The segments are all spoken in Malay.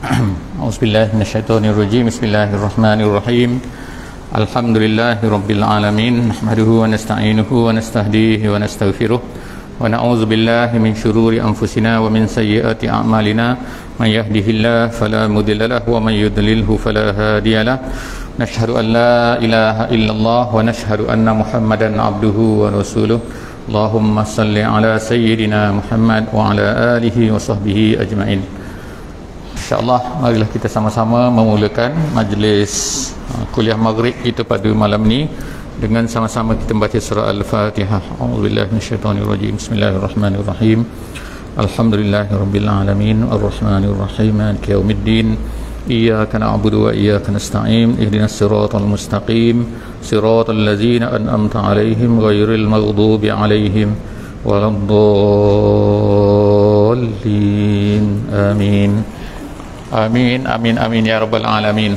A'udzubillahi minasyaitonirrajim. Bismillahirrahmanirrahim. Alhamdulillahirabbil alamin. Nahmaduhu wa nasta'inuhu wa nastahdihi wa nastaghfiruh. Wa na'udzu billahi min syururi anfusina wa min sayyiati a'malina. Man yahdihillahu fala mudilla lahu wa man yudlilhu fala hadiyalah. Nashhadu an la ilaha illallah wa nashhadu anna Muhammadan abduhu wa rasuluh. Allahumma salli ala sayyidina Muhammad wa ala alihi wa sahbihi ajma'in. InsyaAllah, marilah kita sama-sama memulakan majlis kuliah maghrib kita pada malam ni dengan sama-sama kita membaca surah Al-Fatihah. A'udzubillahi minasyaitonirrajim. Bismillahirrahmanirrahim. Alhamdulillahirabbil alamin, arrahmanirrahim, maliki yaumiddin. Iyyaka na'budu wa iyyaka nasta'in. Ihdinas siratal mustaqim, siratal ladzina an'amta 'alaihim ghairil maghdubi 'alaihim waladdallin. Amin. Amin, amin, amin ya rabbal alamin.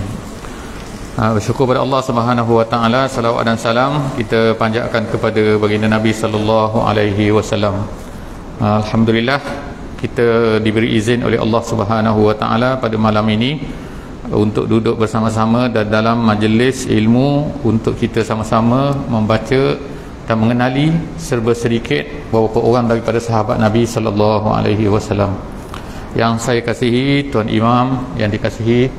Bersyukur pada Allah Subhanahu wa taala, salawat dan salam kita panjatkan kepada baginda Nabi sallallahu alaihi wasallam. Alhamdulillah, kita diberi izin oleh Allah Subhanahu wa taala pada malam ini untuk duduk bersama-sama dan dalam majlis ilmu untuk kita sama-sama membaca dan mengenali serba sedikit beberapa orang daripada sahabat Nabi sallallahu alaihi wasallam. Yang saya kasihi Tuan Imam, yang dikasihi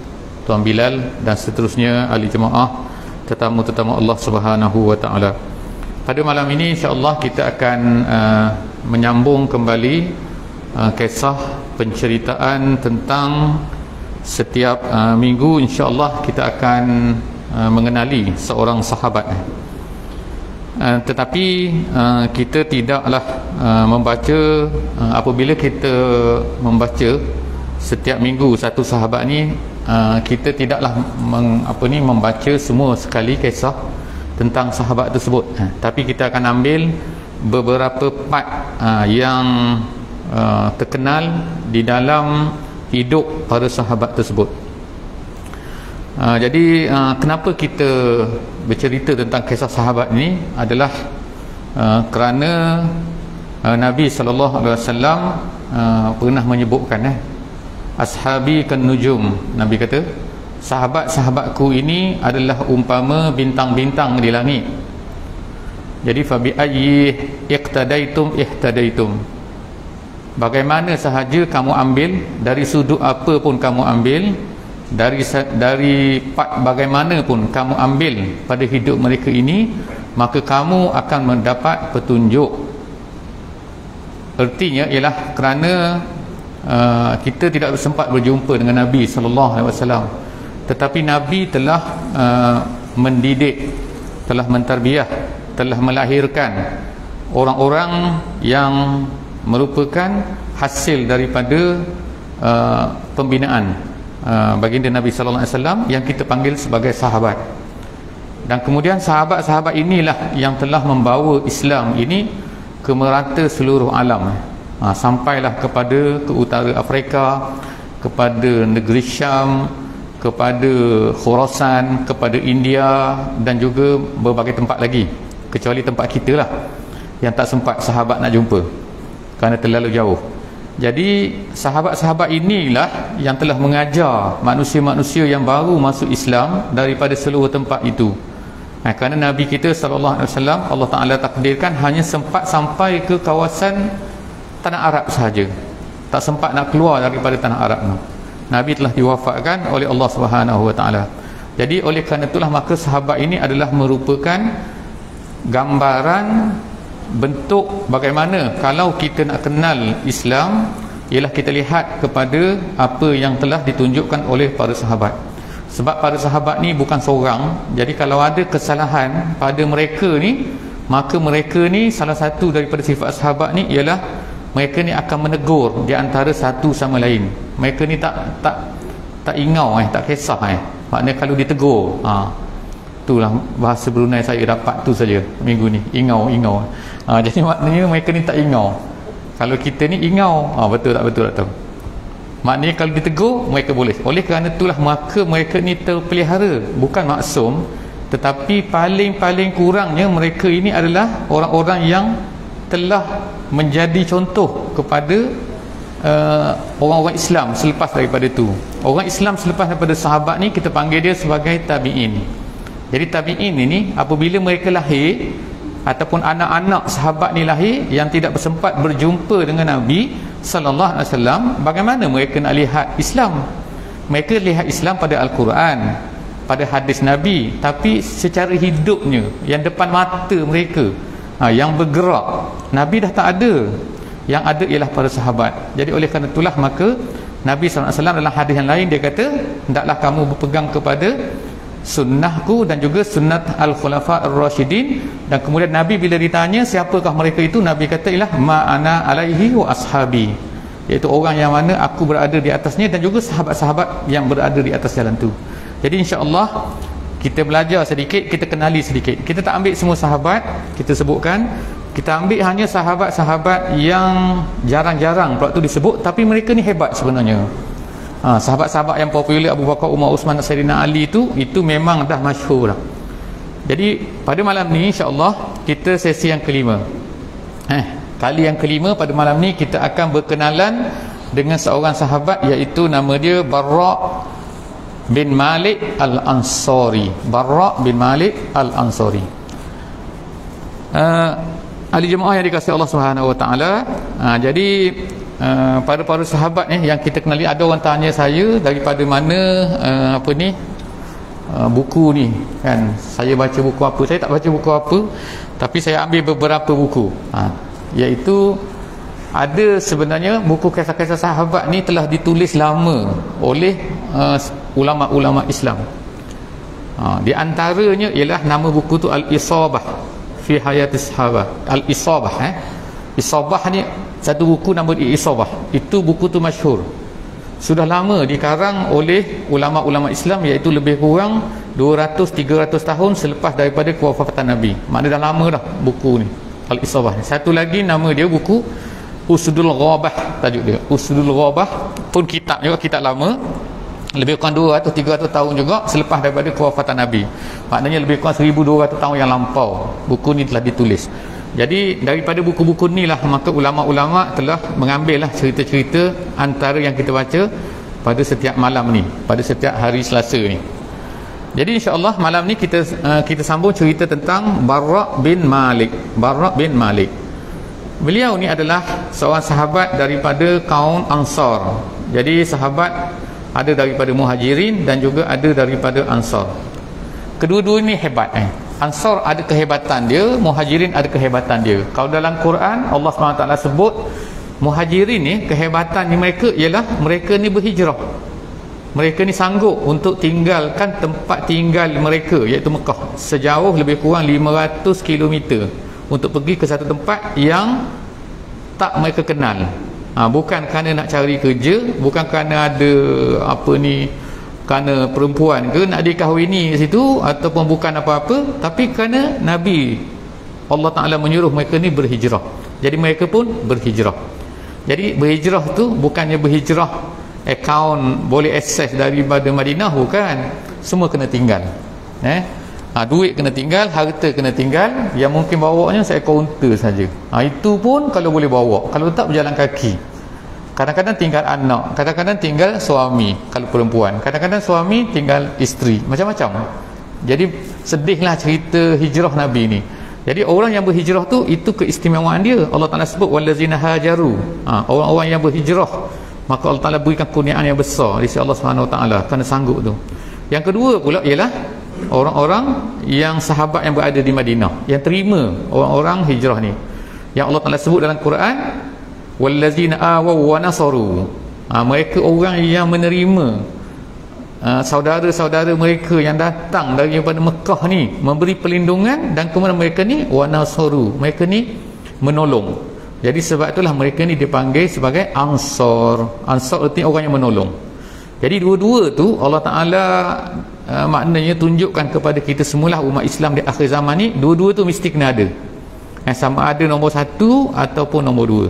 Tuan Bilal dan seterusnya ahli jemaah, tetamu-tetamu Allah Subhanahu wa taala. Pada malam ini insya-Allah kita akan menyambung kembali kisah penceritaan tentang setiap minggu insya-Allah kita akan mengenali seorang sahabat. Tetapi kita tidaklah membaca, apabila kita membaca setiap minggu satu sahabat ni, kita tidaklah membaca semua sekali kisah tentang sahabat tersebut, tapi kita akan ambil beberapa part yang terkenal di dalam hidup para sahabat tersebut. Jadi kenapa kita bercerita tentang kisah sahabat ini adalah kerana Nabi sallallahu alaihi wasallam pernah menyebutkan ashabi kan nujum. Nabi kata sahabat-sahabatku ini adalah umpama bintang-bintang di langit. Jadi fa bi ayyi iqtadaitum ihtadaitum, bagaimana sahaja kamu ambil, dari sudut apa pun kamu ambil, dari part bagaimana pun kamu ambil pada hidup mereka ini, maka kamu akan mendapat petunjuk. Artinya ialah kerana kita tidak sempat berjumpa dengan Nabi sallallahu alaihi wasallam, tetapi Nabi telah mendidik, telah mentarbiah, telah melahirkan orang-orang yang merupakan hasil daripada pembinaan baginda Nabi sallallahu alaihi wasallam yang kita panggil sebagai sahabat. Dan kemudian sahabat-sahabat inilah yang telah membawa Islam ini ke merata seluruh alam, sampailah kepada ke utara Afrika, kepada negeri Syam, kepada Khurasan, kepada India dan juga berbagai tempat lagi, kecuali tempat kita lah yang tak sempat sahabat nak jumpa kerana terlalu jauh. Jadi sahabat-sahabat inilah yang telah mengajar manusia-manusia yang baru masuk Islam daripada seluruh tempat itu. Kerana Nabi kita sallallahu alaihi wasallam, Allah Taala takdirkan hanya sempat sampai ke kawasan tanah Arab sahaja, tak sempat nak keluar daripada tanah Arab. Nabi telah diwafatkan oleh Allah Subhanahu wa taala. Jadi oleh kerana itulah maka sahabat ini adalah merupakan gambaran bentuk bagaimana kalau kita nak kenal Islam, ialah kita lihat kepada apa yang telah ditunjukkan oleh para sahabat. Sebab para sahabat ni bukan seorang, jadi kalau ada kesalahan pada mereka ni, maka mereka ni, salah satu daripada sifat sahabat ni ialah mereka ni akan menegur di antara satu sama lain. Mereka ni tak ingau, tak kisah. Maknanya kalau ditegur, itulah bahasa Brunei saya dapat tu saja minggu ni, ingau. Jadi maknanya mereka ni tak ingau. Kalau kita ni ingau, betul tak tahu. Maknanya kalau ditegur mereka boleh. Oleh kerana itulah maka mereka ni terpelihara, bukan maksum, tetapi paling kurangnya mereka ini adalah orang-orang yang telah menjadi contoh kepada orang-orang Islam selepas daripada itu. Orang Islam selepas daripada sahabat ni kita panggil dia sebagai tabi'in. Jadi tabi'in ini apabila mereka lahir ataupun anak-anak sahabat ni lahir yang tidak bersempat berjumpa dengan Nabi sallallahu alaihi wasallam, bagaimana mereka nak lihat Islam? Mereka lihat Islam pada Al-Quran, pada hadis Nabi, tapi secara hidupnya yang depan mata mereka, yang bergerak, Nabi dah tak ada. Yang ada ialah para sahabat. Jadi oleh kerana itulah maka Nabi SAW dalam hadis yang lain dia kata, hendaklah kamu berpegang kepada sunnahku dan juga sunnat al-khulafa ar-rasyidin. Dan kemudian Nabi bila ditanya siapakah mereka itu, Nabi kata ialah ma'ana alaihi wa ashabi, iaitu orang yang mana aku berada di atasnya dan juga sahabat-sahabat yang berada di atas jalan tu. Jadi insya-Allah kita belajar sedikit, kita kenali sedikit. Kita tak ambil semua sahabat kita sebutkan, kita ambil hanya sahabat-sahabat yang jarang-jarang pula tu disebut, tapi mereka ni hebat sebenarnya. Sahabat-sahabat yang popular Abu Bakar, Umar, Uthman, Sayyidina Ali itu memang dah masyhur dah. Jadi pada malam ni insya-Allah kita sesi yang kelima. Kali yang kelima pada malam ni kita akan berkenalan dengan seorang sahabat, iaitu nama dia Barra' bin Malik Al-Ansari. Barra' bin Malik Al-Ansari. Ahli jemaah yang dikasihi Allah Subhanahu wa taala, jadi para sahabat yang kita kenali, ada orang tanya saya daripada mana buku ni kan. Saya baca buku apa? Saya tak baca buku apa, tapi saya ambil beberapa buku. Iaitu ada sebenarnya buku kisah-kisah sahabat ni telah ditulis lama oleh ulama-ulama Islam. Di antaranya ialah nama buku tu Al-Isabah fi Hayatis Sahabah. Al-Isabah Isabah ni satu buku nama Isabah. Itu buku tu masyhur. Sudah lama dikarang oleh ulama-ulama Islam, iaitu lebih kurang 200-300 tahun selepas daripada kewafatan Nabi. Maknanya dah lama dah buku ni, Al-Isabah ni. Satu lagi nama dia buku Usdul Ghabah, tajuk dia Usdul Ghabah, pun kitab juga, kitab lama, lebih kurang 200-300 tahun juga selepas daripada kewafatan Nabi. Maknanya lebih kurang 1200 tahun yang lampau buku ni telah ditulis. Jadi daripada buku-buku ni lah maka ulama-ulama telah mengambil lah cerita-cerita antara yang kita baca pada setiap malam ni, pada setiap hari Selasa ni. Jadi insya-Allah malam ni kita sambung cerita tentang Barra' bin Malik. Barra' bin Malik, beliau ni adalah seorang sahabat daripada kaum Ansar. Jadi sahabat ada daripada Muhajirin dan juga ada daripada Ansar. Kedua-dua ni hebat. Ansar ada kehebatan dia, Muhajirin ada kehebatan dia. Kalau dalam Quran Allah SWT sebut Muhajirin ni, kehebatan ni mereka ialah mereka ni berhijrah. Mereka ni sanggup untuk tinggalkan tempat tinggal mereka, iaitu Mekah, sejauh lebih kurang 500 km untuk pergi ke satu tempat yang tak mereka kenal. Bukan kerana nak cari kerja, bukan kerana ada kerana perempuan ke nak dikahwini di situ, ataupun bukan apa-apa, tapi kerana Nabi Allah Ta'ala menyuruh mereka ni berhijrah. Jadi mereka pun berhijrah. Jadi berhijrah tu bukannya berhijrah akaun boleh akses daripada Madinah, bukan. Semua kena tinggal. Duit kena tinggal, harta kena tinggal. Yang mungkin bawanya seekor unta saja. Itu pun kalau boleh bawa, kalau tak berjalan kaki. Kadang-kadang tinggal anak, kadang-kadang tinggal suami kalau perempuan, kadang-kadang suami tinggal isteri, macam-macam. Jadi sedihlah cerita hijrah Nabi ni. Jadi orang yang berhijrah tu, itu keistimewaan dia. Allah Ta'ala sebut wallazina hajaru, orang-orang yang berhijrah, maka Allah Ta'ala berikan kurniaan yang besar di sisi Allah Subhanahu Wa Ta'ala kerana sanggup tu. Yang kedua pula ialah orang-orang yang sahabat yang berada di Madinah, yang terima orang-orang hijrah ni, yang Allah Ta'ala sebut dalam Quran wallazina awaw wa nasaru. Mereka orang yang menerima saudara-saudara mereka yang datang daripada Mekah ni, memberi perlindungan, dan kemudian mereka ni wa nasaru, mereka ni menolong. Jadi sebab itulah mereka ni dipanggil sebagai Ansar. Ansar artinya orang yang menolong. Jadi dua-dua tu Allah Ta'ala maknanya tunjukkan kepada kita semula umat Islam di akhir zaman ni, dua-dua tu mesti kena ada. Sama ada nombor satu ataupun nombor dua.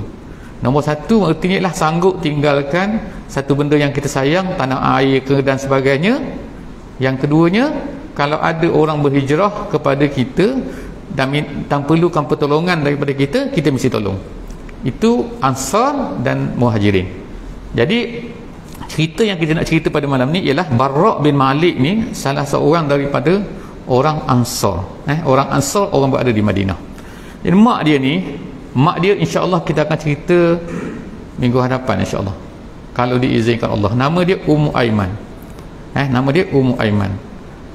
Nombor satu artinya ialah sanggup tinggalkan satu benda yang kita sayang, tanah air ke dan sebagainya. Yang keduanya, kalau ada orang berhijrah kepada kita dan perlukan pertolongan daripada kita, kita mesti tolong. Itu Ansar dan Muhajirin. Jadi cerita yang kita nak cerita pada malam ni ialah Barra' bin Malik ni salah seorang daripada orang Ansar. Orang Ansar, orang berada di Madinah. Jadi mak dia insya-Allah kita akan cerita minggu hadapan insya-Allah, kalau diizinkan Allah. Nama dia Ummu Aiman. Nama dia Ummu Aiman.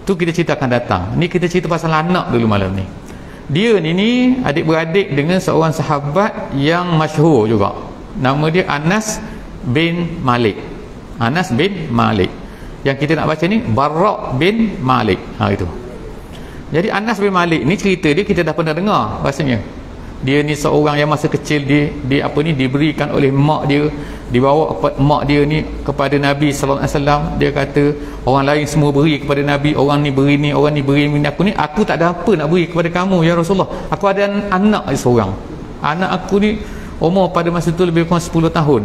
Tu kita cerita akan datang. Ni kita cerita pasal anak dulu malam ni. Dia ni adik-beradik dengan seorang sahabat yang masyhur juga. Nama dia Anas bin Malik. Anas bin Malik. Yang kita nak baca ni Barra' bin Malik. Itu. Jadi Anas bin Malik ni cerita dia kita dah pernah dengar rasanya. Dia ni seorang yang masa kecil diberikan oleh mak dia, dibawa mak dia ni kepada Nabi sallallahu alaihi wasallam. Dia kata orang lain semua beri kepada Nabi, orang ni beri ni, orang ni beri ni, aku tak ada apa nak beri kepada kamu ya Rasulullah. Aku ada anak seorang. Anak aku ni umur pada masa tu lebih kurang 10 tahun.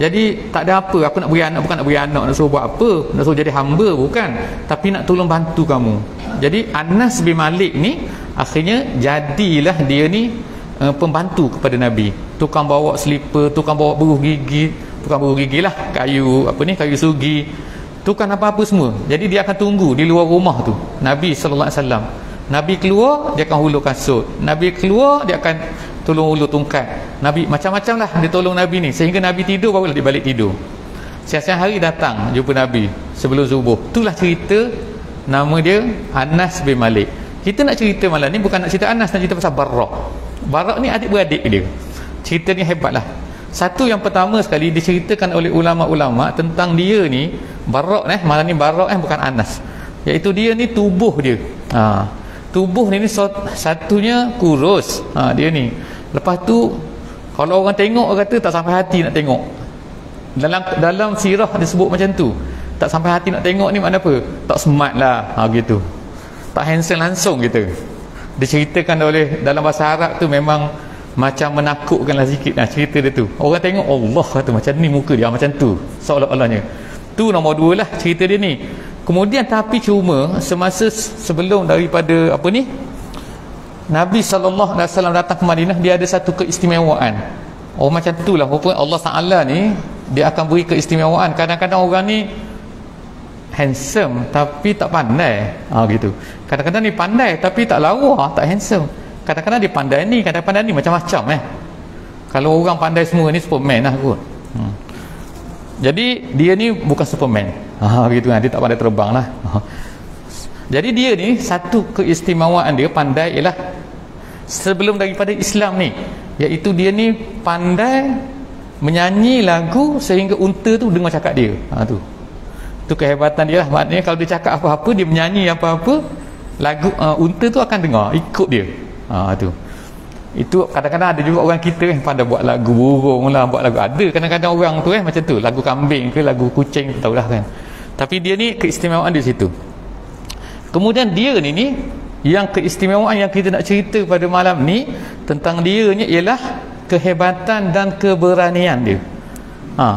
Jadi tak ada apa, aku nak beri anak, bukan nak beri anak nak suruh buat apa, nak suruh jadi hamba, bukan, tapi nak tolong bantu kamu. Jadi Anas bin Malik ni akhirnya jadilah dia ni pembantu kepada Nabi, tukang bawa selipar, tukang bawa buruh gigi lah, kayu sugi, tukang apa-apa semua. Jadi dia akan tunggu di luar rumah tu Nabi sallallahu alaihi wasallam. Nabi keluar, dia akan hulur kasut. Nabi keluar, dia akan tolong hulur tungkat. Nabi macam-macam lah dia tolong Nabi ni, sehingga Nabi tidur barulah dia balik tidur. Siang-siang hari datang jumpa Nabi sebelum subuh. Itulah cerita. Nama dia Anas bin Malik. Kita nak cerita malam ni bukan nak cerita Anas, nak cerita pasal Barra'. Barra' ni adik-beradik dia. Cerita ni hebatlah. Satu, yang pertama sekali diceritakan oleh ulama-ulama tentang dia ni Barra', malam ni Barra' bukan Anas, iaitu dia ni tubuh dia. Tubuh ni satunya kurus. Dia ni. Lepas tu kalau orang tengok, orang kata tak sampai hati nak tengok. Dalam sirah disebut macam tu. Tak sampai hati nak tengok ni makna apa? Tak smart lah. Gitu. Tak handsome langsung gitu. Diceritakan oleh dalam bahasa Arab tu memang macam menakutkanlah sikit cerita dia tu. Orang tengok Allah kata macam ni muka dia, macam tu seolah-olahnya. Tu nombor 2 lah cerita dia ni. Kemudian tapi cuma semasa sebelum daripada Nabi sallallahu alaihi wasallam datang ke Madinah, dia ada satu keistimewaan. Macam tu lah rupanya Allah Taala ni dia akan beri keistimewaan. Kadang-kadang orang ni handsome tapi tak pandai, gitu. Kadang-kadang ni pandai tapi tak lawa, tak handsome. Kadang-kadang dia pandai ni, kadang-kadang ni, macam-macam. Kalau orang pandai semua ni Superman lah kot. Jadi dia ni bukan Superman, gitu kan, dia tak pandai terbang lah. Jadi dia ni satu keistimewaan dia pandai ialah sebelum daripada Islam ni, iaitu dia ni pandai menyanyi lagu sehingga unta tu dengar cakap dia. Tu kehebatan dia lah. Maknanya kalau dia cakap apa-apa, dia menyanyi apa-apa, lagu unta tu akan dengar, ikut dia. Itu kadang-kadang ada juga orang kita pandai buat lagu burung lah, buat lagu, ada kadang-kadang orang tu macam tu, lagu kambing ke lagu kucing, tahulah kan. Tapi dia ni keistimewaan di situ. Kemudian dia ni yang keistimewaan yang kita nak cerita pada malam ni tentang dia ni ialah kehebatan dan keberanian dia.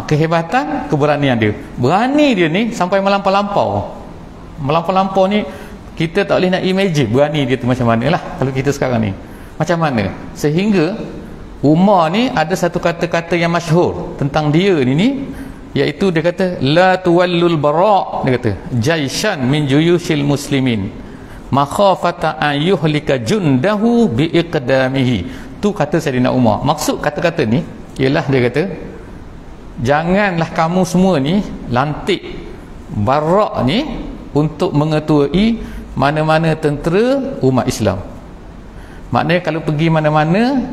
Kehebatan, keberanian dia. Berani dia ni sampai melampau-lampau. Melampau-lampau ni kita tak boleh nak imagine berani dia tu macam mana lah kalau kita sekarang ni. Macam mana? Sehingga Umar ni ada satu kata-kata yang masyhur tentang dia ni, iaitu dia kata la tuwallul Barra', dia kata jaishan min juyushil muslimin makhafata an yuhlika jundahu biiqdamihi. Tu kata Sayyidina Umar. Maksud kata-kata ni ialah dia kata janganlah kamu semua ni lantik Barra' ni untuk mengetuai mana-mana tentera umat Islam. Maknanya kalau pergi mana-mana,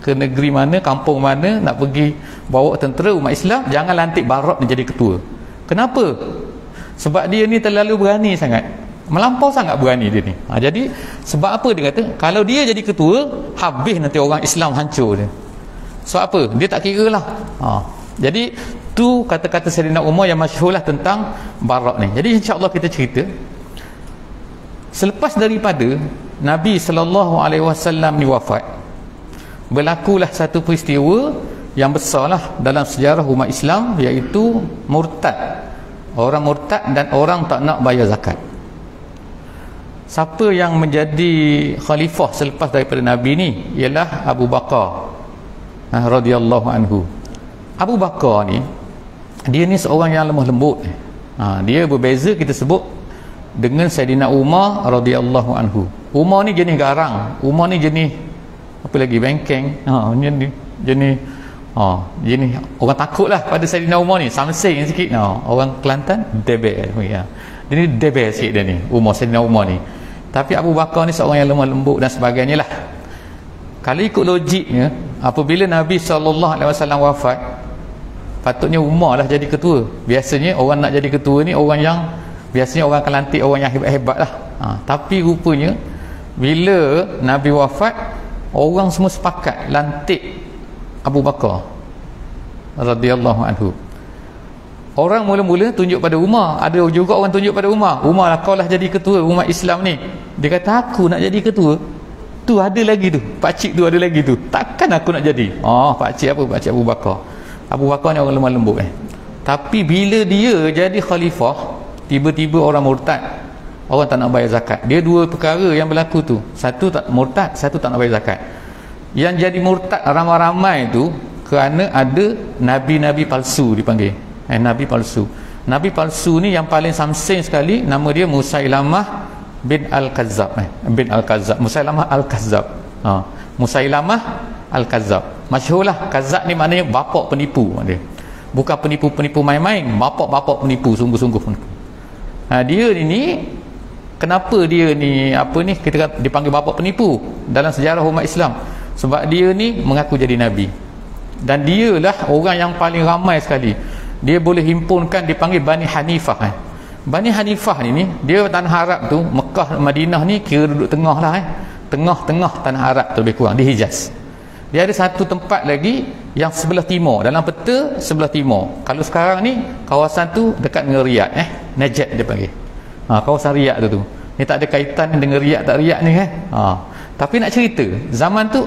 ke negeri mana, kampung mana, nak pergi bawa tentera umat Islam, jangan lantik Barra' ni jadi ketua. Kenapa? Sebab dia ni terlalu berani sangat, melampau sangat berani dia ni. Jadi sebab apa dia kata kalau dia jadi ketua, habis nanti orang Islam, hancur dia. Sebab apa? Dia tak kira lah. Jadi tu kata-kata Sayyidina Umar yang masyhur lah tentang Barra' ni. Jadi insya-Allah kita cerita selepas daripada Nabi sallallahu alaihi wasallam ni wafat, berlakulah satu peristiwa yang besarlah dalam sejarah umat Islam, iaitu murtad. Orang murtad dan orang tak nak bayar zakat. Siapa yang menjadi khalifah selepas daripada Nabi ni ialah Abu Bakar radhiyallahu anhu. Abu Bakar ni dia ni seorang yang lemah lembut. Dia berbeza kita sebut dengan Saidina Umar radhiyallahu anhu. Umar ni jenis garang, Umar ni jenis apa lagi, bengkeng, jenis orang takut lah pada Saidina Umar ni, samsing sikit. Orang Kelantan debel ya. Dia ni debel sikit dia ni, Saidina Umar ni. Tapi Abu Bakar ni seorang yang lemah lembut dan sebagainya lah. Kalau ikut logiknya, apabila Nabi SAW wafat, patutnya Umar lah jadi ketua. Biasanya orang nak jadi ketua ni orang yang biasanya orang akan lantik orang yang hebat-hebat lah. Tapi rupanya bila Nabi wafat, orang semua sepakat lantik Abu Bakar radhiyallahu anhu. Orang mula-mula tunjuk pada Umar, ada juga orang tunjuk pada Umar, Umar lah, kau lah jadi ketua umat Islam ni. Dia kata aku nak jadi ketua, tu ada lagi tu, pakcik tu ada lagi tu, takkan aku nak jadi. Pakcik apa? Pakcik Abu Bakar. Abu Bakar ni orang lemah lembut Tapi bila dia jadi khalifah, tiba-tiba orang murtad, orang tak nak bayar zakat. Dia dua perkara yang berlaku tu, satu tak murtad, satu tak nak bayar zakat. Yang jadi murtad ramai-ramai tu kerana ada nabi-nabi palsu dipanggil. Nabi palsu. Nabi palsu ni yang paling samsing sekali, nama dia Musailamah bin Al-Kazzab. Musailamah Al-Kazzab. Musailamah Al-Kazzab. Masyhurlah, Kazzab ni maknanya bapak penipu dia. Bukan penipu-penipu main-main, bapak-bapak penipu, sungguh-sungguh penipu. Dia ni kenapa dia ni kita dipanggil bapak penipu dalam sejarah umat Islam? Sebab dia ni mengaku jadi nabi. Dan dialah orang yang paling ramai sekali. Dia boleh himpunkan, dipanggil Bani Hanifah. Bani Hanifah ni dia tanah Arab tu, Mekah, Madinah ni kira duduk tengah lah. Tengah-tengah tanah Arab tu lebih kurang, di Hijaz. Dia ada satu tempat lagi yang sebelah timur, dalam peta sebelah timur. Kalau sekarang ni kawasan tu dekat dengan Riyadh, Najd dia panggil. Kawasan Riyadh tu. Ni tak ada kaitan dengan Riyadh tak Riyadh ni Tapi nak cerita, zaman tu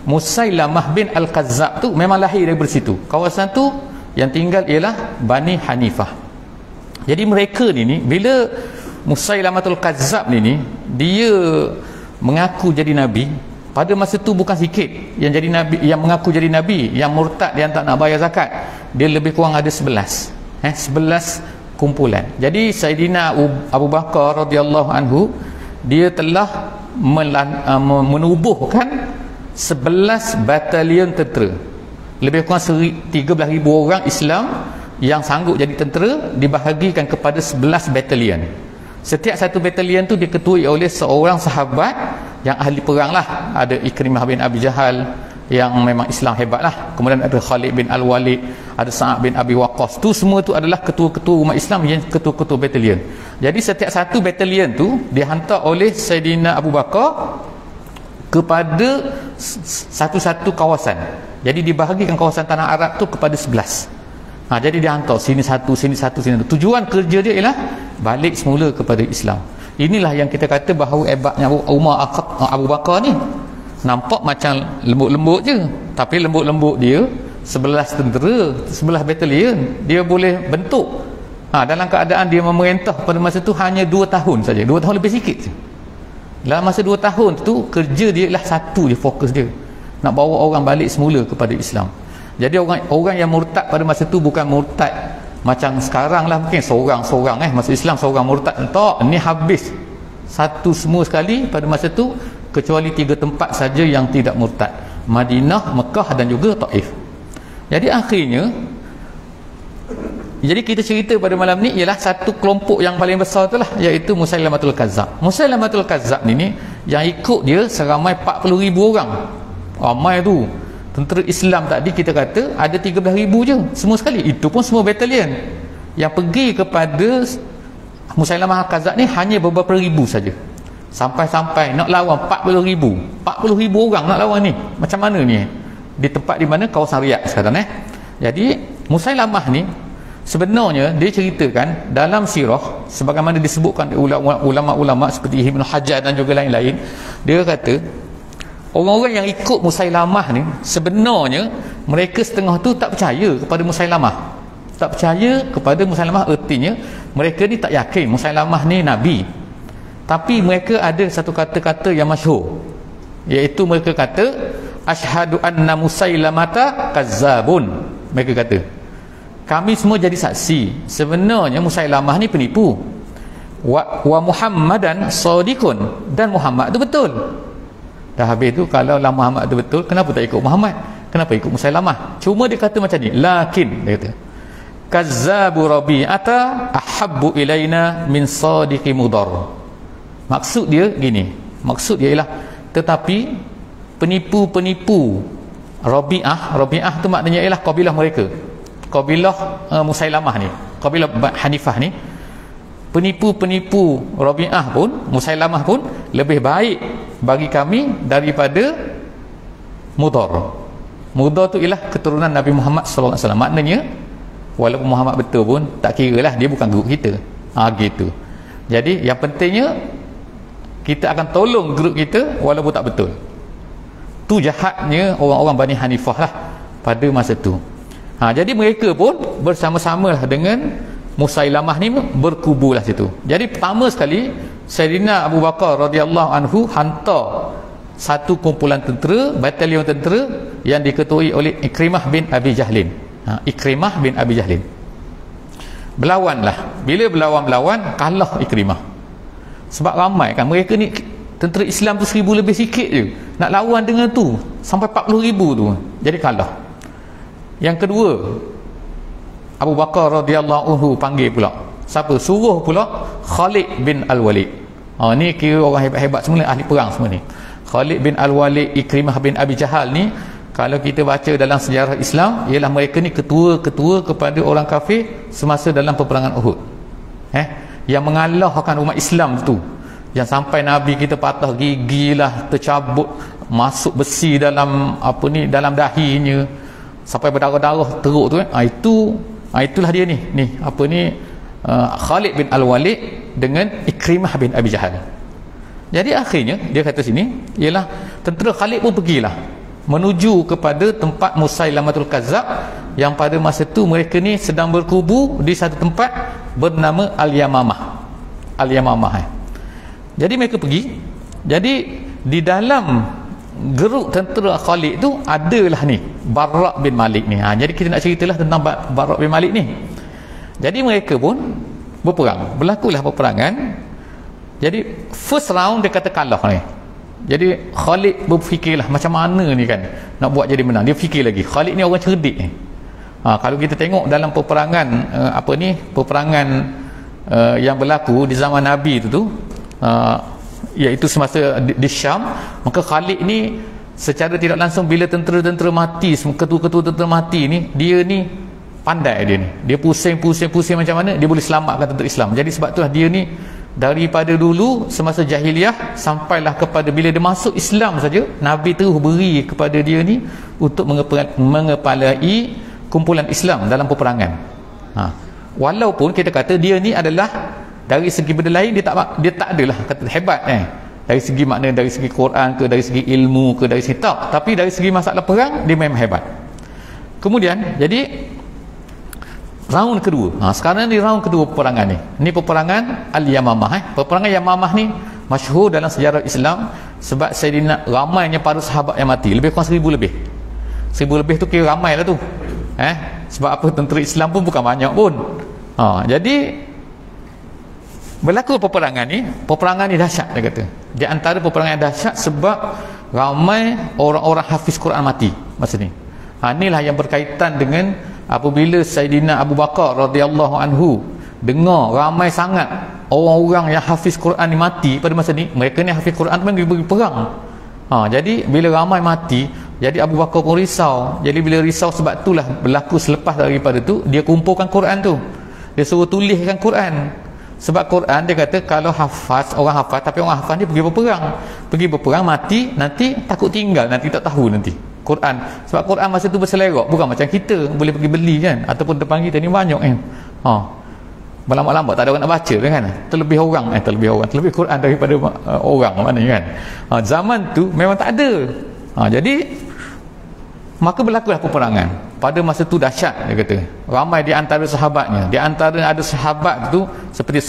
Musailamah bin Al-Kazzab tu memang lahir dari situ. Kawasan tu yang tinggal ialah Bani Hanifah. Jadi mereka ni bila Musailamatul Kazzab ni dia mengaku jadi nabi, pada masa tu bukan sikit yang jadi nabi, yang mengaku jadi nabi, yang murtad, yang tak nak bayar zakat. Dia lebih kurang ada 11 kumpulan. Jadi Saidina Abu Bakar radhiyallahu anhu dia telah menubuhkan 11 batalion tentera, lebih kurang 13,000 orang Islam yang sanggup jadi tentera, dibahagikan kepada 11 batalion. Setiap satu batalion tu diketuai oleh seorang sahabat yang ahli perang lah. Ada Ikrimah bin Abi Jahal yang memang Islam hebat lah, kemudian ada Khalid bin Al-Walid, ada Sa'ad bin Abi Waqqas. Tu semua tu adalah ketua-ketua umat Islam yang ketua-ketua batalion. Jadi setiap satu batalion tu dihantar oleh Saidina Abu Bakar kepada satu-satu kawasan. Jadi dibahagikan kawasan tanah Arab tu kepada 11. Jadi dia hantar sini satu, sini satu, sini satu. Tujuan kerja dia ialah balik semula kepada Islam. Inilah yang kita kata bahawa hebatnya Abu Bakar ni. Nampak macam lembut-lembut je, tapi lembut-lembut dia 11 tentera, 11 batalion dia boleh bentuk. Dalam keadaan dia memerintah pada masa tu hanya 2 tahun saja, 2 tahun lebih sikit je. Dalam masa 2 tahun tu kerja dia ialah satu je, fokus dia nak bawa orang balik semula kepada Islam. Jadi orang yang murtad pada masa tu bukan murtad macam sekarang lah, mungkin seorang-seorang masuk Islam seorang murtad. Tak, ni habis satu semua sekali pada masa tu, kecuali 3 tempat saja yang tidak murtad, Madinah, Mekah dan juga Taif. Jadi akhirnya, jadi kita cerita pada malam ni ialah satu kelompok yang paling besar tu lah, iaitu Musailamatul Kazzab. Musailamatul Kazzab ni yang ikut dia seramai 40,000 orang. Ramai tu. Tentera Islam tadi kita kata ada 13,000 je semua sekali, itu pun semua batalion. Yang pergi kepada Musailamah Al-Kazzab ni hanya beberapa ribu saja. Sampai-sampai nak lawan 40,000 orang nak lawan ni. Macam mana ni? Di tempat di mana? Kawasan Riyadh sekarang Jadi Musailamah ni sebenarnya dia ceritakan dalam sirah, sebagaimana disebutkan ulama-ulama seperti Ibn Hajar dan juga lain-lain. Dia kata orang-orang yang ikut Musailamah ni sebenarnya mereka setengah tu tak percaya kepada Musailamah. Tak percaya kepada Musailamah, artinya mereka ni tak yakin Musailamah ni nabi. Tapi mereka ada satu kata-kata yang masyhur, iaitu mereka kata asyhadu anna Musailamata kazzabun. Mereka kata kami semua jadi saksi sebenarnya Musailamah ni penipu. Wa Muhammadan shadiqun, dan Muhammad tu betul. Dah habis tu, kalau lah Muhammad tu betul, kenapa tak ikut Muhammad? Kenapa ikut Musailamah? Cuma dia kata macam ni, lakin dia kata kazzabu Rabi'ata ahabbu ilaina min sadiqi Mudar. Maksud dia gini, maksud dia ialah tetapi penipu-penipu Rabi'ah tu maknanya ialah kabilah mereka, kabilah Musailamah ni, kabilah Hanifah ni. Penipu-penipu Rabi'ah pun, Musailamah pun lebih baik bagi kami daripada Mudar. Mudar tu ialah keturunan Nabi Muhammad sallallahu alaihi wasallam. Maknanya walaupun Muhammad betul pun tak kira lah, dia bukan grup kita. Gitu. Jadi yang pentingnya kita akan tolong grup kita walaupun tak betul. Tu jahatnya orang-orang Bani Hanifah lah pada masa tu. Jadi mereka pun bersama-sama lah dengan Musailamah ni berkuburlah situ. Jadi pertama sekali Sayyidina Abu Bakar radhiyallahu anhu hantar satu kumpulan tentera, batalion tentera yang diketuai oleh Ikrimah bin Abi Jahlin. Ikrimah bin Abi Jahlin berlawanlah. Bila berlawan kalah Ikrimah, sebab ramai kan mereka ni, tentera Islam tu 1000 lebih sikit je, nak lawan dengan tu sampai 40,000 tu, jadi kalah. Yang kedua, Abu Bakar radhiyallahu anhu panggil pula siapa? Suruh pula Khalid bin Al-Walid. Ni kira orang hebat-hebat semua, ahli perang semua ni. Khalid bin Al-Walid, Ikrimah bin Abi Jahal ni, kalau kita baca dalam sejarah Islam, ialah mereka ni ketua-ketua kepada orang kafir semasa dalam peperangan Uhud. Yang mengalahkan umat Islam tu, yang sampai Nabi kita patah gigi lah, tercabut, masuk besi dalam dalam dahinya sampai berdarah-darah teruk tu. Itulah dia ni Khalid bin Al-Walid dengan Ikrimah bin Abi Jahal. Jadi akhirnya dia kata sini ialah tentera Khalid pun pergilah menuju kepada tempat Musailamatul Kazzab, yang pada masa tu mereka ni sedang berkubu di satu tempat bernama Al-Yamamah. Jadi mereka pergi. Jadi di dalam geruk tentera Khalid tu adalah ni Barak bin Malik ni. Jadi kita nak ceritalah tentang Barak bin Malik ni. Jadi mereka pun berperang, berlakulah peperangan. Jadi first round dia kata kalah ni. Jadi Khalid berfikirlah macam mana ni kan nak buat jadi menang. Dia fikir lagi. Khalid ni orang cerdik ni. Kalau kita tengok dalam peperangan peperangan yang berlaku di zaman Nabi tu iaitu semasa di Syam, maka Khalid ni secara tidak langsung bila tentera-tentera mati, ketua-ketua tentera mati ni, dia ni pandai, dia pusing macam mana dia boleh selamatkan tentera Islam. Jadi sebab itulah dia ni daripada dulu semasa jahiliah sampailah kepada bila dia masuk Islam saja, Nabi terus beri kepada dia ni untuk mengepalai kumpulan Islam dalam peperangan. Walaupun kita kata dia ni adalah dari segi benda lain dia tak adalah kata hebat dari segi makna, dari segi Quran ke, dari segi ilmu ke, dari segi tak, tapi dari segi masalah perang dia memang hebat. Kemudian jadi round kedua, sekarang ni round kedua peperangan ni peperangan Al-Yamamah. Peperangan Yamamah ni masyhur dalam sejarah Islam sebab Sayyidina ramainya para sahabat yang mati, lebih kurang 1000 lebih. 1000 lebih tu kira ramai lah tu. Sebab apa, tentera Islam pun bukan banyak pun. Jadi berlaku peperangan ni dahsyat, dia kata. Di antara peperangan yang dahsyat sebab ramai orang-orang hafiz Quran mati masa ni. Inilah yang berkaitan dengan apabila Sayyidina Abu Bakar radhiyallahu anhu dengar ramai sangat orang-orang yang hafiz Quran ni mati pada masa ni. Mereka ni hafiz Quran tu pergi perang. Jadi bila ramai mati, jadi Abu Bakar pun risau. Jadi bila risau, sebab itulah berlaku selepas daripada tu dia kumpulkan Quran tu, dia suruh tuliskan Quran. Sebab Quran dia kata kalau orang hafaz, tapi orang hafaz dia pergi berperang mati, nanti takut tinggal, nanti tak tahu nanti Quran. Sebab Quran masa tu berselerak, bukan macam kita boleh pergi beli kan, ataupun depan kita ni banyak kan. Berlambat-lambat tak ada orang nak baca kan. Terlebih Quran daripada orang maknanya kan. Zaman tu memang tak ada. Jadi maka berlakulah peperangan. Pada masa tu dahsyat, dia kata. Ramai di antara sahabatnya, di antara ada sahabat tu seperti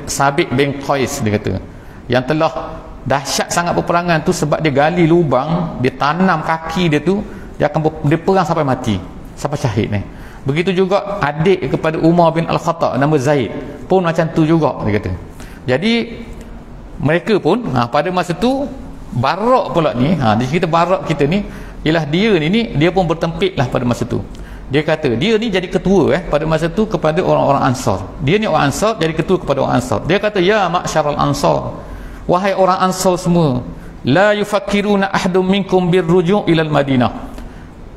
Sabit bin Qais, dia kata, yang telah dahsyat sangat peperangan tu sebab dia gali lubang, dia tanam kaki dia tu, dia perang sampai mati, sampai syahid ni. Begitu juga adik kepada Umar bin Al-Khattab nama Zaid pun macam tu juga dia kata. Jadi mereka pun pada masa tu Barak pula ni, di kita Barak kita ni ialah dia ni dia pun bertempik lah pada masa tu. Dia kata dia ni jadi ketua pada masa tu kepada orang-orang Ansar. Dia ni orang Ansar jadi ketua kepada orang Ansar. Dia kata ya ma'syaral Ansar, wahai orang Ansar semua, la yufakkiruna ahadum minkum birruju' ilal Madinah.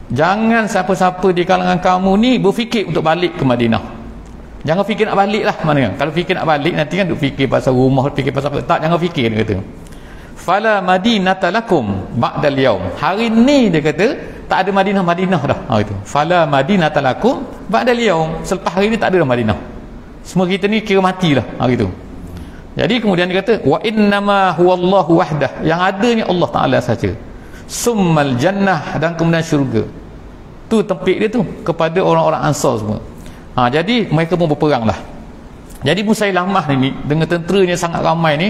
Jangan siapa-siapa di kalangan kamu ni berfikir untuk balik ke Madinah. Jangan fikir nak balik lah mana. Kalau fikir nak balik nanti kan duk fikir pasal rumah, fikir pasal tak, jangan fikir dia kata. Fala madinata lakum ba'dal yaum. Hari ni dia kata tak ada Madinah dah. Itu. Fala madinata lakum ba'dal yaum. Selepas hari ni tak ada dah Madinah. Semua kita ni kira matilah hari tu. Jadi kemudian dia kata wa innama huwallahu wahdah. Yang ada ni Allah Taala saja. Summal jannah, dan kemudian syurga. Tu tempik dia tu kepada orang-orang Ansar semua. Jadi mereka pun berperang lah. Jadi Musailamah ni dengan tenteranya sangat ramai ni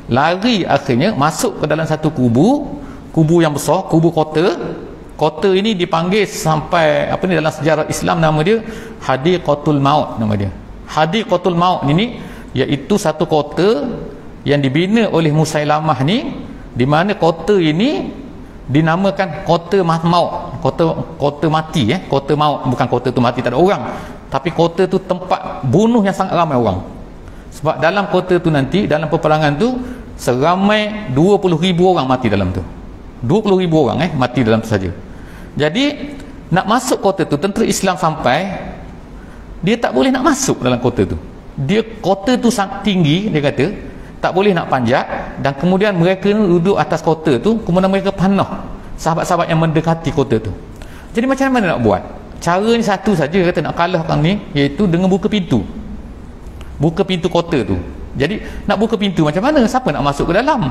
lari akhirnya masuk ke dalam satu kubu yang besar, kubu kota ini dipanggil sampai dalam sejarah Islam nama dia Hadiqatul Maut nama dia. Hadiqatul Maut ini iaitu satu kota yang dibina oleh Musailamah ni, di mana kota ini dinamakan kota maut, kota mati kota maut, bukan kota tu mati tak ada orang, tapi kota tu tempat bunuh yang sangat ramai orang. Sebab dalam kota tu nanti dalam peperangan tu seramai 20,000 orang mati dalam tu. 20,000 orang mati dalam tu saja. Jadi nak masuk kota tu, tentera Islam sampai dia tak boleh nak masuk dalam kota tu. Kota tu sangat tinggi, dia kata tak boleh nak panjat, dan kemudian mereka duduk atas kota tu, kemudian mereka panah sahabat-sahabat yang mendekati kota tu. Jadi macam mana nak buat? Cara ni satu saja kata nak kalahkan ni, iaitu dengan buka pintu kota tu. Jadi nak buka pintu macam mana? Siapa nak masuk ke dalam?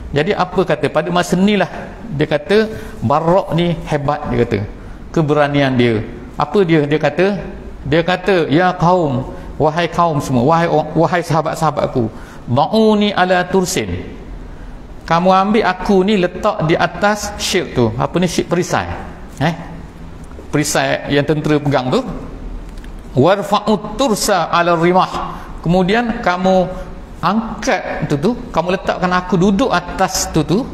Jadi apa kata pada masa ni lah dia kata Barak ni hebat, dia kata keberanian dia. Apa dia kata ya kaum, wahai kaum semua, wahai sahabat-sahabatku, da'uni ala tursin, kamu ambil aku ni letak di atas syir tu. Apa ni syir? Perisai perisai yang tentera pegang tu. Warfa'ut tursa ala rimah, kemudian kamu angkat tu kamu letakkan aku duduk atas tu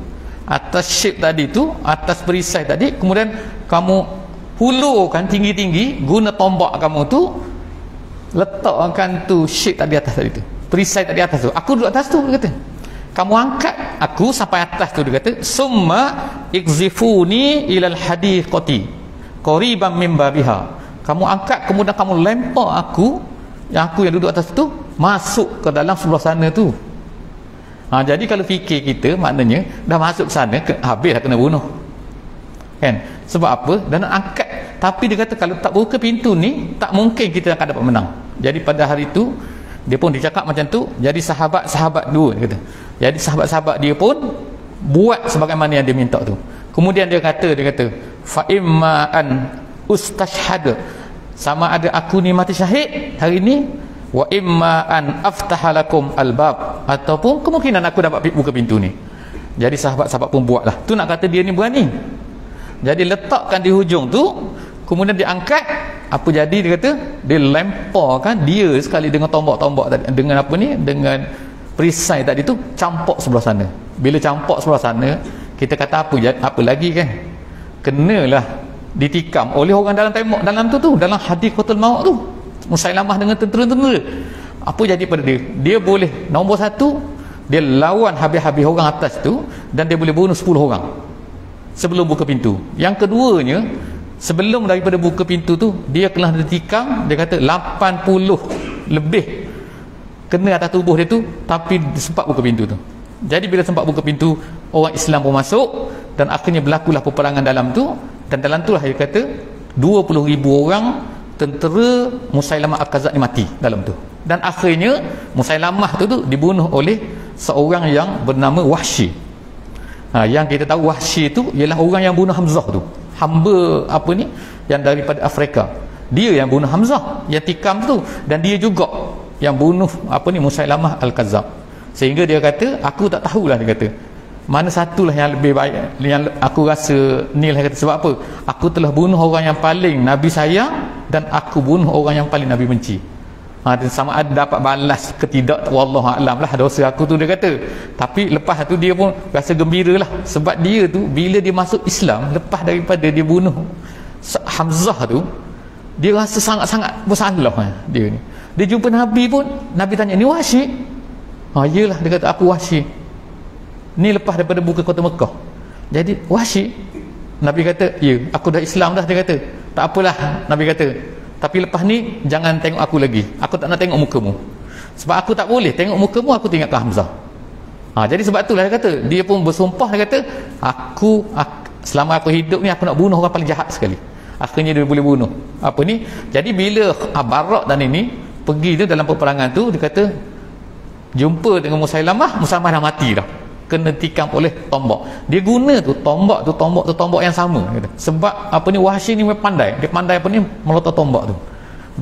atas syir tadi tu, atas perisai tadi, kemudian kamu hulurkan tinggi-tinggi guna tombak kamu tu, letakkan tu syir tadi atas tadi tu, perisai tadi atas tu, aku duduk atas tu, dia kata kamu angkat aku sampai atas tu, dia kata summa ikzifuni ilal hadiqati qariban min babiha, kamu angkat kemudian kamu lempar aku yang duduk atas tu masuk ke dalam sebelah sana tu. Jadi kalau fikir kita maknanya dah masuk sana habis dah kena bunuh kan. Sebab apa? Dan nak angkat, tapi dia kata kalau tak buka pintu ni tak mungkin kita akan dapat menang. Jadi pada hari tu dia pun dicakap macam tu. Jadi sahabat-sahabat dua, dia kata, jadi sahabat-sahabat dia pun buat sebagaimana yang dia minta tu. Kemudian dia kata fa imma an ustashhad, sama ada aku ni mati syahid hari ni, wa imma an aftahalakum albab, ataupun kemungkinan aku dapat buka pintu ni. Jadi sahabat-sahabat pun buatlah. Tu nak kata dia ni berani. Jadi letakkan di hujung tu, kemudian diangkat, apa jadi dia kata dia lemparkan dia sekali dengan tombak-tombak tadi, dengan dengan perisai tadi tu, campak sebelah sana. Bila campak sebelah sana, kita kata apa lagi kan, kenalah ditikam oleh orang dalam tembok dalam tu dalam Hadiqatul Maut tu, Musailamah dengan tentera-tentera. Apa jadi pada dia? Dia boleh, nombor satu, dia lawan habis-habis orang atas tu, dan dia boleh bunuh 10 orang sebelum buka pintu. Yang keduanya, sebelum daripada buka pintu tu, dia telah ditikam, dia kata 80 lebih kena atas tubuh dia tu, tapi sempat buka pintu tu. Jadi bila sempat buka pintu, orang Islam pun masuk, dan akhirnya berlakulah peperangan dalam tu. Dan dalam tu lah dia kata 20,000 orang tentera Musailamah Al-Kadzdzab ni mati dalam tu. Dan akhirnya Musailamah tu dibunuh oleh seorang yang bernama Wahsy. Yang kita tahu Wahsy tu ialah orang yang bunuh Hamzah tu, hamba yang daripada Afrika. Dia yang bunuh Hamzah, yang tikam tu, dan dia juga yang bunuh Musailamah Al-Kadzdzab. Sehingga dia kata aku tak tahulah, dia kata mana satulah yang lebih baik, yang aku rasa ni lah, kata sebab apa, aku telah bunuh orang yang paling Nabi sayang dan aku bunuh orang yang paling Nabi benci. Dan sama ada dapat balas ke tidak, wallahu a'lam lah dosa aku tu, dia kata. Tapi lepas tu dia pun rasa gembira lah, sebab dia tu bila dia masuk Islam, lepas daripada dia bunuh Hamzah tu, dia rasa sangat-sangat bersalah dia ni. Dia jumpa Nabi pun, Nabi tanya, ni Wahsy? Yelah, dia kata aku Wahsy ni lepas daripada buka kota Mekah. Jadi Wahsy, Nabi kata, ya aku dah Islam dah. Dia kata tak apalah, Nabi kata, tapi lepas ni jangan tengok aku lagi, aku tak nak tengok mukamu, sebab aku tak boleh tengok mukamu, aku tinggalkan Hamzah. Jadi sebab itulah dia kata, dia pun bersumpah, dia kata aku selama aku hidup ni aku nak bunuh orang paling jahat sekali. Akhirnya dia boleh bunuh apa ni. Jadi bila Barak dan ini pergi tu dalam peperangan tu, dia kata jumpa dengan Musailamah dah mati dah, kena tikam oleh tombak. Dia guna tu tombak yang sama kata. Sebab apa ni, Wahsy ni memang pandai, dia pandai apa ni, melotot tombak tu.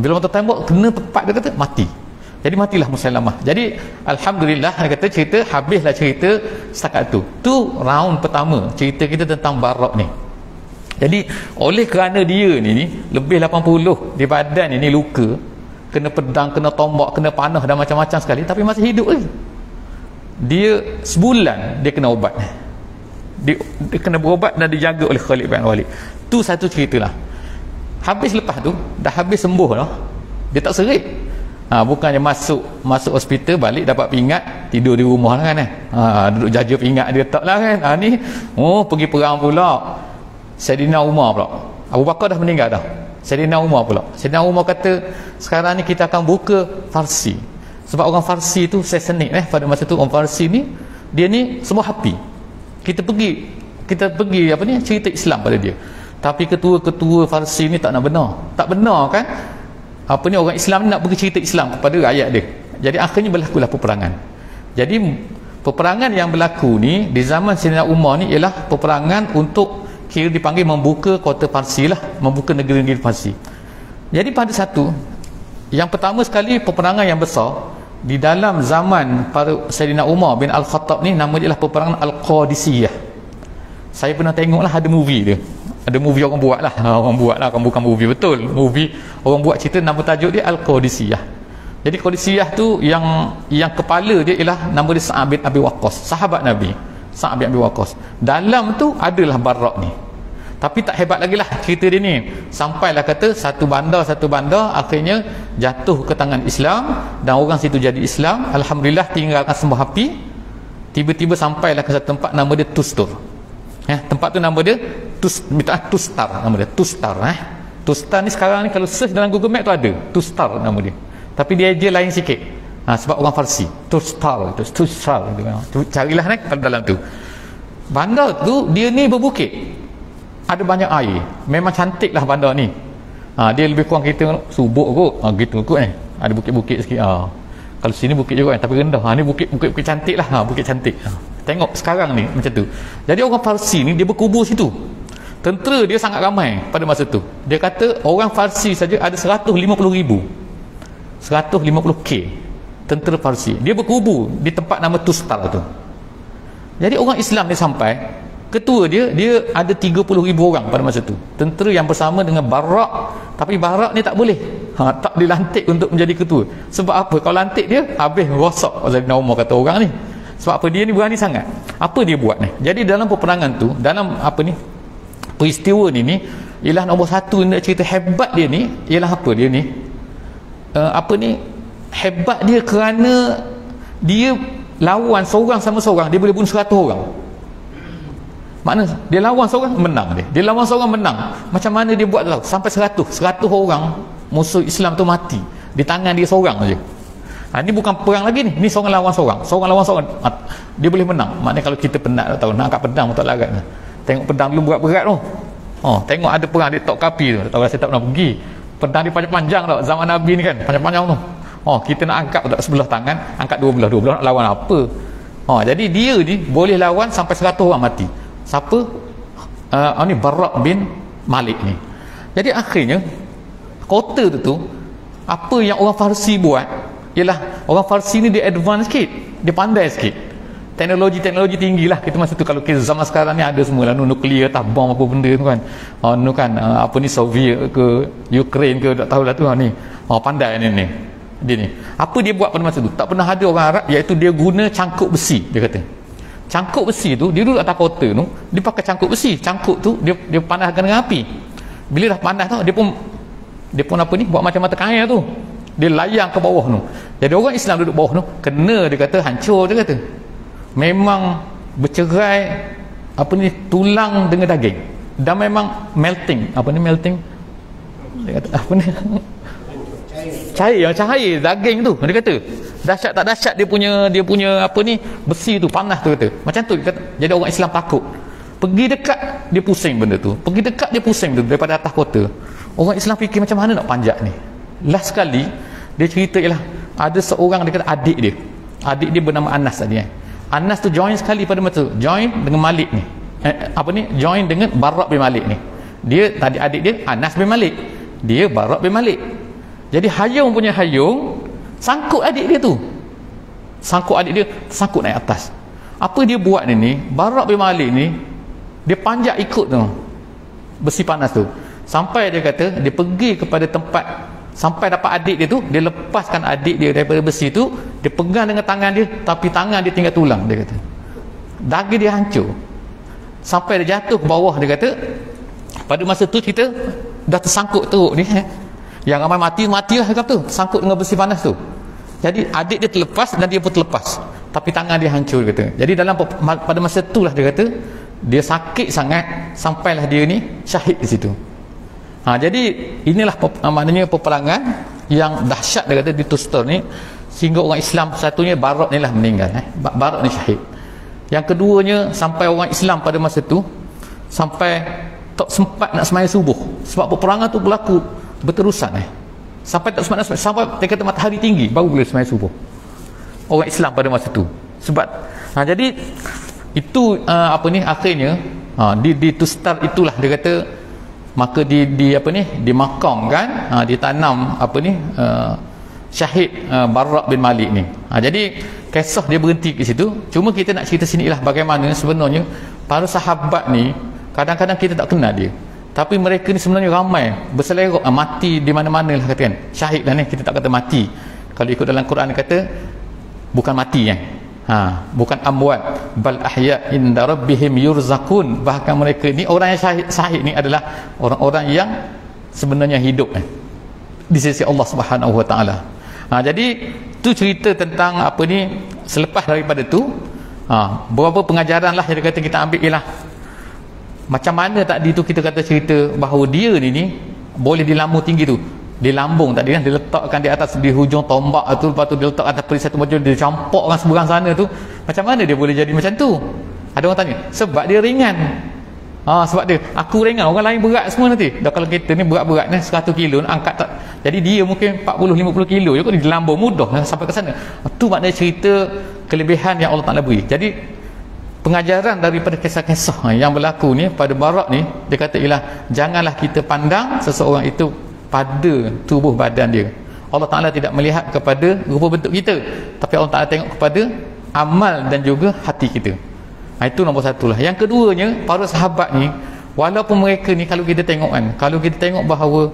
Bila melotot tombak kena tepat, dia kata mati. Jadi matilah Musailamah. Jadi alhamdulillah, dia kata cerita habislah cerita setakat tu. Tu round pertama cerita kita tentang Barak ni. Jadi oleh kerana dia ni lebih 80 di badan ni luka, kena pedang, kena tombak, kena panah dan macam-macam sekali, tapi masih hidup lagi. Dia sebulan dia kena ubat, dia kena berubat dan dijaga oleh Khalid bin Walid. Tu satu cerita lah. Habis lepas tu dah habis sembuh lah, dia tak serit. Bukannya masuk hospital balik dapat pingat, tidur di rumah lah kan, duduk jaja pingat dia, tak lah kan. Ni pergi perang pula. Sayyidina Umar pula, Abu Bakar dah meninggal dah, Sayyidina Umar pula. Sayyidina Umar kata, sekarang ni kita akan buka Farsi, sebab orang Farsi tu Sassanid pada masa tu, orang Farsi ni dia ni semua happy. Kita pergi apa ni, cerita Islam pada dia. Tapi ketua-ketua Farsi ni tak benar kan, apa ni, orang Islam ni nak pergi cerita Islam kepada rakyat dia. Jadi akhirnya berlakulah peperangan. Jadi peperangan yang berlaku ni di zaman Sayyidina Umar ni ialah peperangan untuk kira dipanggil membuka kota Parsi lah, membuka negeri-negeri Parsi. Jadi pada yang pertama sekali peperangan yang besar di dalam zaman Sayyidina Umar bin Al-Khattab ni, nama dia lah peperangan Al-Qadisiyah. Saya pernah tengok lah, ada movie dia, ada movie orang buat lah, bukan movie betul, movie orang buat cerita, nama tajuk dia Al-Qadisiyah. Jadi Qadisiyah tu yang kepala dia ialah nama dia Sa'ad bin Abi Waqqas, sahabat Nabi Sa'ad bin Abi Waqqas. Dalam tu adalah Barak ni. Tapi tak hebat lagi lah cerita dia ni, sampailah kata satu bandar akhirnya jatuh ke tangan Islam dan orang situ jadi Islam, alhamdulillah, tinggalkan sembah api. Tiba-tiba sampailah ke satu tempat nama dia Tustur. Tempat tu nama dia Tustar, nama dia Tustar. Tustar ni sekarang ni kalau search dalam Google Map tu ada Tustar nama dia, tapi dia je lain sikit. Sebab orang Farsi Tustar, carilah kalau dalam tu. Bandar tu dia ni berbukit, ada banyak air, memang cantik lah bandar ni. Dia lebih kurang kita subuk kot, gitu kot ada bukit-bukit sikit. Kalau sini bukit juga tapi rendah. Ni bukit cantik lah, bukit cantik. Tengok sekarang ni macam tu. Jadi orang Farsi ni dia berkubur situ. Tentera dia sangat ramai pada masa tu. Dia kata orang Farsi saja ada 150,000 tentera Farsi. Dia berkubur di tempat nama Tustar tu. Jadi orang Islam ni sampai, ketua dia ada 30,000 orang pada masa tu, tentera yang bersama dengan Barak. Tapi Barak ni tak boleh, tak dilantik untuk menjadi ketua. Sebab apa? Kalau lantik dia habis rosak. Sayyidina Umar kata orang ni, sebab apa, dia ni berani sangat. Apa dia buat ni? Jadi dalam peperangan tu, dalam apa ni, peristiwa ni ialah nombor satu nak cerita hebat dia ni ialah apa, dia ni hebat dia kerana dia lawan seorang sama seorang, dia boleh bunuh 100 orang. Makna dia lawan seorang menang, dia lawan seorang menang. Macam mana dia buat tahu? Sampai 100 orang musuh Islam tu mati di tangan dia seorang saja. Ni bukan perang lagi ni seorang lawan seorang, dia boleh menang. Maknanya kalau kita penat tahu, nak angkat pedang pun tak larat. Tengok pedang dulu berat-berat tu. Tengok ada perang di Tok Kapi tu, tak tahu saya tak pernah pergi. Pedang dia panjang-panjang tau, zaman Nabi ni kan, panjang-panjang tu. Kita nak angkat tak sebelah tangan, angkat dua belah nak lawan apa? Jadi dia ni boleh lawan sampai 100 orang mati. Siapa? Ni Barak bin Malik ni. Jadi akhirnya kota tu apa yang orang Farsi buat ialah, orang Farsi ni dia advance sikit, dia pandai sikit. teknologi tinggi lah kita masa tu. Kalau kes zaman sekarang ni ada semua lah, nuklear tak, bom apa benda tu kan, apa ni Soviet ke Ukraine ke tak tahulah tu ni, pandai ni dia ni. Apa dia buat pada masa tu? Tak pernah ada orang Arab, iaitu dia guna cangkuk besi. Dia kata cangkuk besi tu, dia duduk atas kota tu, dia pakai cangkuk besi. Cangkuk tu dia panaskan dengan api. Bila dah panas tu, dia pun apa ni, buat macam mata kail tu, dia layang ke bawah tu. Jadi orang Islam duduk bawah tu kena, dia kata hancur, dia kata memang bercerai apa ni, tulang dengan daging, dan memang melting, apa ni melting, dia kata apa ni, cair daging tu. Dia kata dahsyat tak dahsyat dia punya apa ni, besi tu panas tu, kata macam tu, dia kata. Jadi orang Islam takut, pergi dekat dia pusing benda tu, pergi dekat dia pusing tu daripada atas kota. Orang Islam fikir macam mana nak panjat ni. Last sekali dia cerita ialah ada seorang, dia kata adik dia bernama Anas tadi Anas tu join sekali pada masa tu, join dengan Malik ni, join dengan Barak bin Malik ni. Dia tadi adik dia Anas bin Malik, dia Barak bin Malik. Jadi hayung sangkut adik dia tu, sangkut naik atas. Apa dia buat ni, Barak bin Malik ni, dia panjat ikut tu besi panas tu, sampai dia kata dia pergi kepada tempat, sampai dapat adik dia tu, dia lepaskan adik dia daripada besi tu, dia pegang dengan tangan dia, tapi tangan dia tinggal tulang. Dia kata daging dia hancur sampai dia jatuh ke bawah. Dia kata pada masa tu kita dah tersangkut teruk ni, yang ramai mati lah tu, sangkut dengan besi panas tu. Jadi adik dia terlepas dan dia pun terlepas, tapi tangan dia hancur, dia kata. Jadi pada masa tu lah dia kata dia sakit sangat sampailah dia ni syahid di situ. Jadi inilah maknanya peperangan yang dahsyat, dia kata di Tustar ni, sehingga orang Islam satunya Barak ni lah meninggal, Barak ni syahid. Yang keduanya, sampai orang Islam pada masa tu sampai tak sempat nak sembahyang subuh, sebab peperangan tu berlaku berterusan sampai tak sempat nak sembahyang, sampai dia kata matahari tinggi baru boleh sembahyang subuh orang Islam pada masa tu. Sebab jadi itu akhirnya di Tustar itulah dia kata, maka dimakamkan, ditanam syahid Barak bin Malik ni. Jadi kisah dia berhenti ke situ. Cuma kita nak cerita sini lah bagaimana sebenarnya para sahabat ni, kadang-kadang kita tak kenal dia, tapi mereka ni sebenarnya ramai berselerok, mati di mana-mana lah katakan. Syahid lah ni, kita tak kata mati. Kalau ikut dalam Quran kata bukan mati bukan amwat, bal ahya inda rabbihim yurzakun. Bahkan mereka ni, orang yang syahid ni adalah orang-orang yang sebenarnya hidup di sisi Allah Subhanahu wa taala. Jadi tu cerita tentang selepas daripada tu beberapa pengajaran lah yang kata kita ambil ialah macam mana tadi tu kita kata cerita bahawa dia ni boleh di lambung tinggi tu, di lambung tadi kan, diletakkan di atas, di hujung tombak tu, lepas tu dia letak atas perisai tu, macam dia campakkan seberang sana tu. Macam mana dia boleh jadi macam tu? Ada orang tanya, sebab dia ringan. Sebab dia, aku ringan, orang lain berat semua nanti. Dah kalau kita ni berat-berat ni 100 kilo nak angkat tak. Jadi dia mungkin 40-50 kilo je kok, di lambung mudah sampai ke sana. Tu maknanya cerita kelebihan yang Allah Ta'ala beri. Jadi pengajaran daripada kisah-kisah yang berlaku ni pada Barak ni, dia kata ialah janganlah kita pandang seseorang itu pada tubuh badan dia. Allah Ta'ala tidak melihat kepada rupa bentuk kita, tapi Allah Ta'ala tengok kepada amal dan juga hati kita. Itu nombor satu lah. Yang keduanya, para sahabat ni, walaupun mereka ni kalau kita tengok bahawa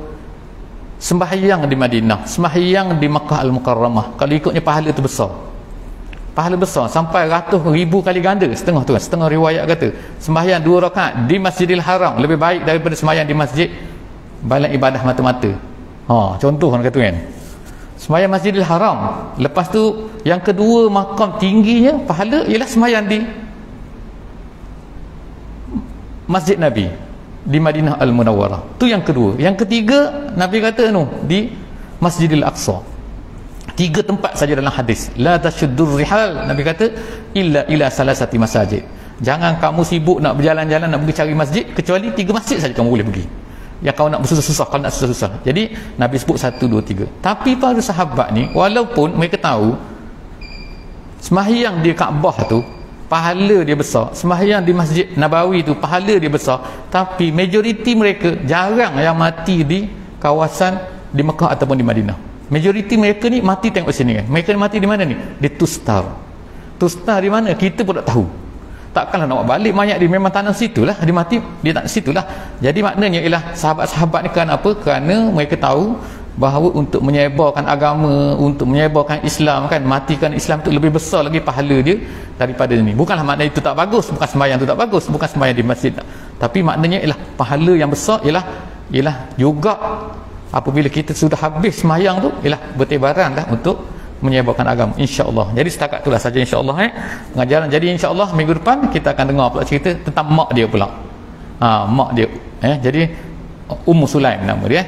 sembahyang di Madinah, sembahyang di Makkah Al-Mukarramah, kalau ikutnya pahala tu besar, sampai ratus ribu kali ganda, setengah riwayat kata sembahyang 2 rakaat di Masjidil Haram lebih baik daripada sembahyang di masjid balai ibadah mata-mata. Contoh kan kata kan, sembahyang Masjidil Haram. Lepas tu yang kedua makam tingginya pahala ialah sembahyang di Masjid Nabi di Madinah Al-Munawwarah. Tu yang kedua. Yang ketiga, Nabi kata di Masjidil Aqsa. 3 tempat saja dalam hadis. La tashuddur rihal, Nabi kata, illa ila salasati masajid. Jangan kamu sibuk nak berjalan-jalan nak pergi cari masjid, kecuali 3 masjid saja kamu boleh pergi. Yang kau nak bersusah-susah, kalau nak susah-susah. Jadi Nabi sebut 1, 2, 3. Tapi para sahabat ni, walaupun mereka tahu sembahyang di Kaabah tu pahala dia besar, sembahyang di Masjid Nabawi tu pahala dia besar, tapi majoriti mereka jarang yang mati di kawasan di Mekah ataupun di Madinah. Majoriti mereka ni mati tengok sini kan. Mereka mati di mana ni? Di Tustar. Tusnah di mana kita pun tak tahu. Takkanlah nak balik mayat dia memang tanah situlah, dia mati dia tak situlah. Jadi maknanya ialah sahabat-sahabat ni kerana apa? Kerana mereka tahu bahawa untuk menyebarkan agama, untuk menyebarkan Islam kan, matikan Islam tu lebih besar lagi pahala dia daripada ni. Bukanlah maknanya itu tak bagus, bukan sembahyang tu tak bagus, bukan sembahyang di masjid tak. Tapi maknanya ialah pahala yang besar ialah juga apabila kita sudah habis sembahyang tu ialah bertebaran dah untuk menyebarkan agama, insya-Allah. Jadi setakat itulah saja insya-Allah pengajaran. Jadi insya-Allah minggu depan kita akan dengar pula cerita tentang mak dia pula. Mak dia jadi Ummu Sulaim nama dia.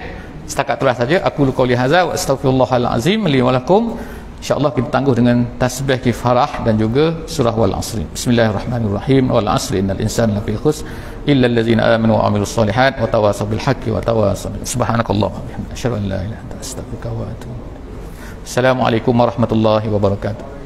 Setakat itulah saja. Aku qauli hadza wa astaghfirullahal azim li wa lakum. Insya-Allah kita tangguh dengan tasbih kifarah dan juga surah wal asr. Bismillahirrahmanirrahim. Wal asr innal insana lafi khusr illa allazina amanu wa amilus solihat wa tawasaw bil haqqi wa tawasaw. Subhanakallahumma wa bihamdika asyhadu an la ilaha illa anta astaghfiruka wa atubu. Assalamualaikum warahmatullahi wabarakatuh.